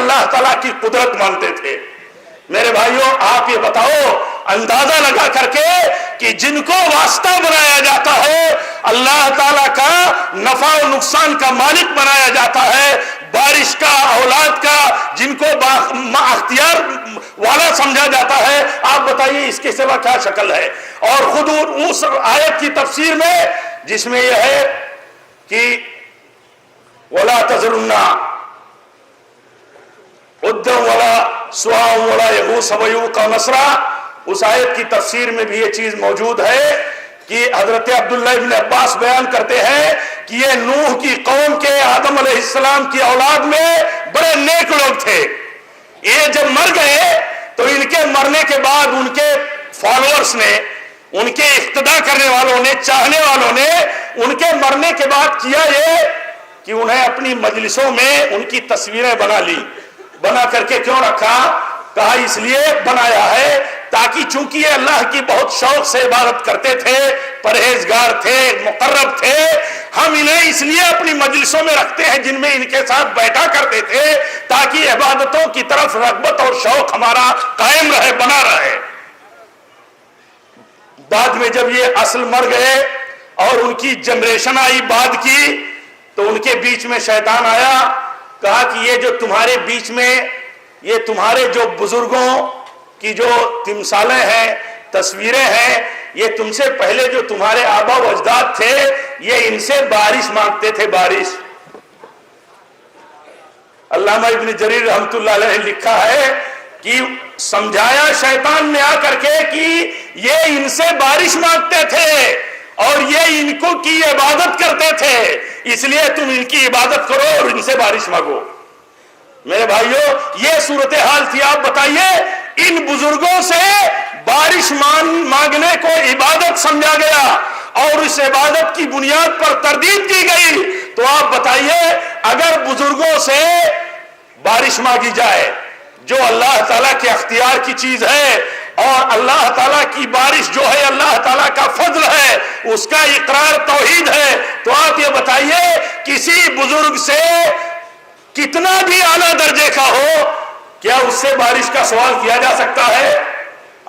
اللہ تعالیٰ کی قدرت مانتے تھے۔ میرے بھائیوں آپ یہ بتاؤ اندازہ لگا کر کے کہ جن کو واسطہ بنایا جاتا ہے اللہ تعالیٰ کا نفع و نقصان کا مالک بنایا جاتا ہے، بارش کا، اولاد کا، جن کو اختیار والا سمجھا جاتا ہے، آپ بتائیے اس کے سوا کیا شکل ہے؟ اور خود اس آیت کی تفسیر میں جس میں یہ ہے کہ وَلَا تَذَرُنَّ وَدًّا وَلَا سُوَاعًا وَلَا يَغُوثَ وَيَعُوقَ وَنَسْرًا، اس آیت کی تفسیر میں بھی یہ چیز موجود ہے کہ حضرت عبداللہ ابن عباس بیان کرتے ہیں کہ یہ نوح کی قوم کے آدم علیہ السلام کی اولاد میں بڑے نیک لوگ تھے۔ یہ جب مر گئے تو ان کے مرنے کے بعد ان کے فالوورز نے، ان کے اقتداء کرنے والوں نے، چاہنے والوں نے ان کے مرنے کے بعد کیا یہ کہ انہیں اپنی مجلسوں میں ان کی تصویریں بنا لی۔ بنا کر کے کیوں رکھا؟ کہا اس لیے بنایا ہے تاکہ چونکہ یہ اللہ کی بہت شوق سے عبادت کرتے تھے، پرہیزگار تھے، مقرب تھے، ہم انہیں اس لیے اپنی مجلسوں میں رکھتے ہیں جن میں ان کے ساتھ بیٹھا کرتے تھے تاکہ عبادتوں کی طرف رغبت اور شوق ہمارا قائم رہے، بنا رہے۔ بعد میں جب یہ اصل مر گئے اور ان کی جنریشن آئی بعد کی، تو ان کے بیچ میں شیطان آیا، کہا کہ یہ جو تمہارے بیچ میں یہ تمہارے جو بزرگوں کی جو تمثالیں ہیں، تصویریں ہیں، یہ تم سے پہلے جو تمہارے آبا و اجداد تھے یہ ان سے بارش مانگتے تھے، بارش۔ علامہ ابن جریر رحمۃ اللہ علیہ نے لکھا ہے کہ سمجھایا شیطان نے آ کر کے کہ یہ ان سے بارش مانگتے تھے اور یہ ان کو کی عبادت کرتے تھے، اس لیے تم ان کی عبادت کرو اور ان سے بارش مانگو۔ میرے بھائیوں یہ صورتحال تھی۔ آپ بتائیے ان بزرگوں سے بارش مانگنے کو عبادت سمجھا گیا اور اس عبادت کی بنیاد پر تردید کی گئی، تو آپ بتائیے اگر بزرگوں سے بارش مانگی جائے جو اللہ تعالیٰ کے اختیار کی چیز ہے، اور اللہ تعالیٰ کی بارش جو ہے اللہ تعالیٰ کا فضل ہے، اس کا اقرار توحید ہے، تو آپ یہ بتائیے کسی بزرگ سے کتنا بھی اعلیٰ درجے کا ہو، کیا اس سے بارش کا سوال کیا جا سکتا ہے؟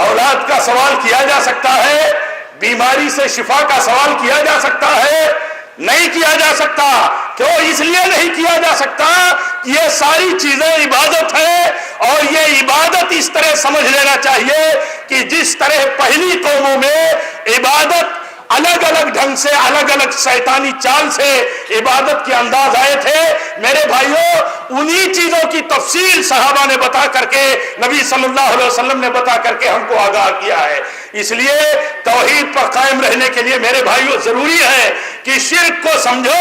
اولاد کا سوال کیا جا سکتا ہے؟ بیماری سے شفا کا سوال کیا جا سکتا ہے؟ نہیں کیا جا سکتا۔ کیوں؟ اس لیے نہیں کیا جا سکتا کہ یہ ساری چیزیں عبادت ہے، اور یہ عبادت اس طرح سمجھ لینا چاہیے کہ جس طرح پہلی قوموں میں عبادت الگ الگ ڈھنگ سے، الگ الگ شیطانی چال سے عبادت کے انداز آئے تھے، میرے بھائیوں انہی چیزوں کی تفصیل صحابہ نے بتا کر کے، نبی صلی اللہ علیہ وسلم نے بتا کر کے ہم کو آگاہ کیا ہے۔ اس لیے توحید پر قائم رہنے کے لیے میرے بھائیوں ضروری ہے کہ شرک کو سمجھو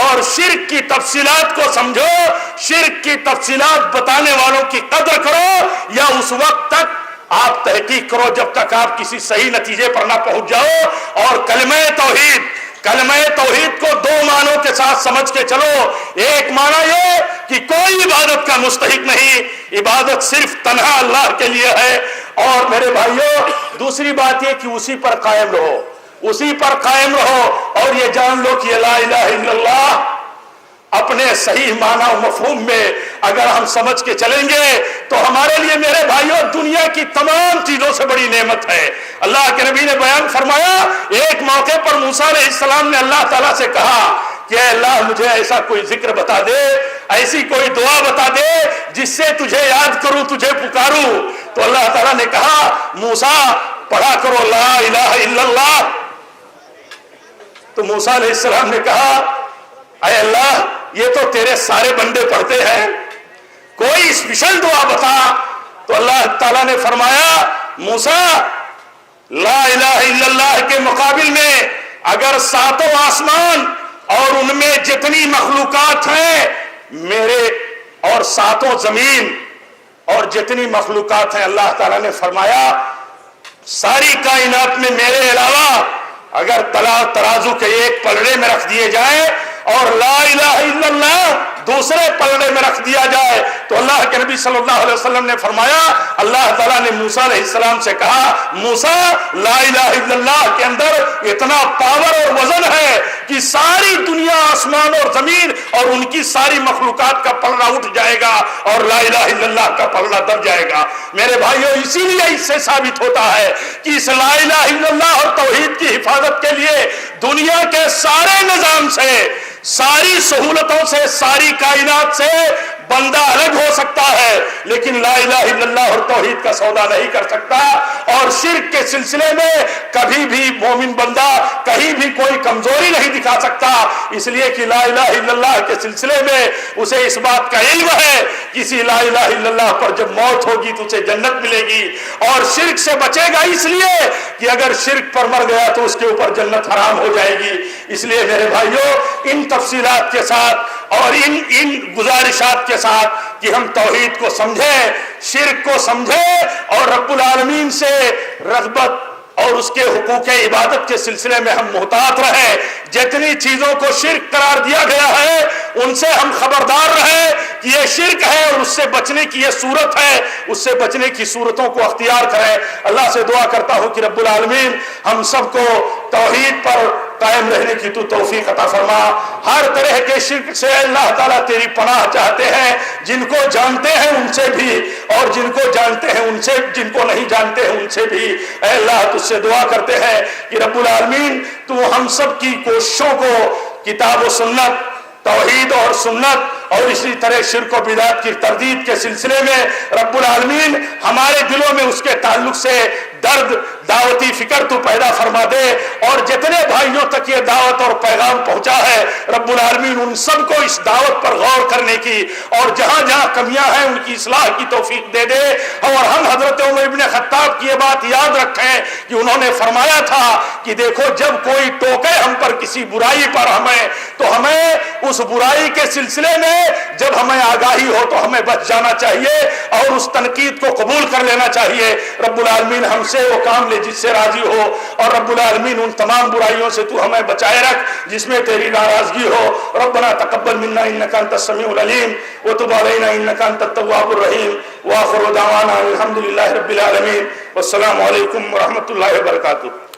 اور شرک کی تفصیلات کو سمجھو، شرک کی تفصیلات بتانے والوں کی قدر کرو، یا اس وقت تک آپ تحقیق کرو جب تک آپ کسی صحیح نتیجے پر نہ پہنچ جاؤ۔ اور کلمہ توحید کو دو معنوں کے ساتھ سمجھ کے چلو۔ ایک معنی یہ کہ کوئی عبادت کا مستحق نہیں، عبادت صرف تنہا اللہ کے لیے ہے، اور میرے بھائیوں دوسری بات یہ کہ اسی پر قائم رہو، اسی پر قائم رہو، اور یہ جان لو کہ لا الہ الا اللہ اپنے صحیح معنی و مفہوم میں اگر ہم سمجھ کے چلیں گے تو ہمارے لیے میرے بھائیوں دنیا کی تمام چیزوں سے بڑی نعمت ہے۔ اللہ کے نبی نے بیان فرمایا، ایک موقع پر موسیٰ علیہ السلام نے اللہ تعالیٰ سے کہا کہ اے اللہ مجھے ایسا کوئی ذکر بتا دے، ایسی کوئی دعا بتا دے جس سے تجھے یاد کروں، تجھے پکاروں۔ تو اللہ تعالیٰ نے کہا موسیٰ پڑھا کرو لا الہ الا اللہ۔ تو موسیٰ علیہ السلام نے کہا اے اللہ یہ تو تیرے سارے بندے پڑھتے ہیں، کوئی اسپیشل دعا بتا۔ تو اللہ تعالیٰ نے فرمایا موسیٰ لا الہ الا اللہ کے مقابل میں اگر ساتوں آسمان اور ان میں جتنی مخلوقات ہیں میرے، اور ساتوں زمین اور جتنی مخلوقات ہیں، اللہ تعالیٰ نے فرمایا ساری کائنات میں میرے علاوہ اگر ترازو کے ایک پلڑے میں رکھ دیے جائیں اور لا الہ الا اللہ دوسرے پلڑے میں رکھ دیا جائے. تو اللہ کے نبی صلی اللہ علیہ وسلم نے فرمایا, اللہ تعالیٰ نے موسیٰ علیہ السلام سے کہا, موسیٰ لا الہ الا اللہ کے اندر اتنا پاور اور وزن ہے کہ ساری دنیا, آسمان اور زمین اور ان کی ساری مخلوقات کا پلڑا اٹھ جائے گا اور لا الہ الا اللہ کا پلڑا دب جائے گا. میرے بھائیو, اسی لیے اس سے ثابت ہوتا ہے کہ اس لا الہ الا اللہ اور توحید کی حفاظت کے لیے دنیا کے سارے نظام سے, ساری سہولتوں سے, ساری کائنات سے بندہ الگ ہو سکتا ہے, لیکن لا الہ الا اللہ اور توحید کا سودا نہیں کر سکتا. اور شرک کے سلسلے میں کبھی بھی مومن بندہ کہیں بھی کوئی کمزوری نہیں دکھا سکتا, اس لیے کہ لا الہ الا اللہ کے سلسلے میں اسے اس بات کا علم ہے, کسی لا الہ الا اللہ پر جب موت ہوگی تو اسے جنت ملے گی. اور شرک سے بچے گا اس لیے کہ اگر شرک پر مر گیا تو اس کے اوپر جنت حرام ہو جائے گی. اس لیے میرے بھائیوں, ان تفصیلات کے ساتھ اور ان گزارشات کے ساتھ کہ ہم توحید کو سمجھیں, شرک کو سمجھیں اور رب العالمین سے رغبت اور اس کے حقوق عبادت کے سلسلے میں ہم محتاط رہیں. جتنی چیزوں کو شرک قرار دیا گیا ہے ان سے ہم خبردار رہیں کہ یہ شرک ہے اور اس سے بچنے کی یہ صورت ہے, اس سے بچنے کی صورتوں کو اختیار کریں. اللہ سے دعا کرتا ہوں کہ رب العالمین ہم سب کو توحید پر قائم رہنے کی تو توفیق عطا فرما. ہر طرح کے شرک سے اللہ تعالیٰ تیری پناہ چاہتے ہیں, جن کو جانتے ہیں ان سے بھی اور جن کو جانتے ہیں ان سے, جن کو نہیں جانتے ہیں ان سے بھی. اے اللہ, تجھ سے دعا کرتے ہیں کہ رب العالمین تو ہم سب کی کوششوں کو کتاب و سنت, توحید اور سنت اور اسی طرح شرک و بدعت کی تردید کے سلسلے میں رب العالمین ہمارے دلوں میں اس کے تعلق سے درد, دعوتی فکر تو پیدا فرما دے. اور جتنے بھائیوں تک یہ دعوت اور پیغام پہنچا ہے رب العالمین ان سب کو اس دعوت پر غور کرنے کی اور جہاں جہاں کمیاں ہیں ان کی اصلاح کی توفیق دے دے. اور ہم حضرت عمر ابن خطاب کی یہ بات یاد رکھیں کہ انہوں نے فرمایا تھا کہ دیکھو, جب کوئی ٹوکے ہم پر کسی برائی پر ہمیں, تو ہمیں اس برائی کے سلسلے میں جب ہمیں آگاہی ہو تو ہمیں بچ جانا چاہیے اور اس تنقید کو قبول کر لینا چاہیے. رب العالمین ہم سے وہ کام لے جس سے راضی ہو, اور رب العالمین ان تمام برائیوں سے تو ہمیں بچائے رکھ جس میں تیری ناراضگی ہو. ربنا تقبل منا انک انت السمیع العلیم وتب علینا انک انت التواب الرحیم. واخر دعوانا الحمد للہ رب العالمین. والسلام علیکم ورحمۃ اللہ وبرکاتہ.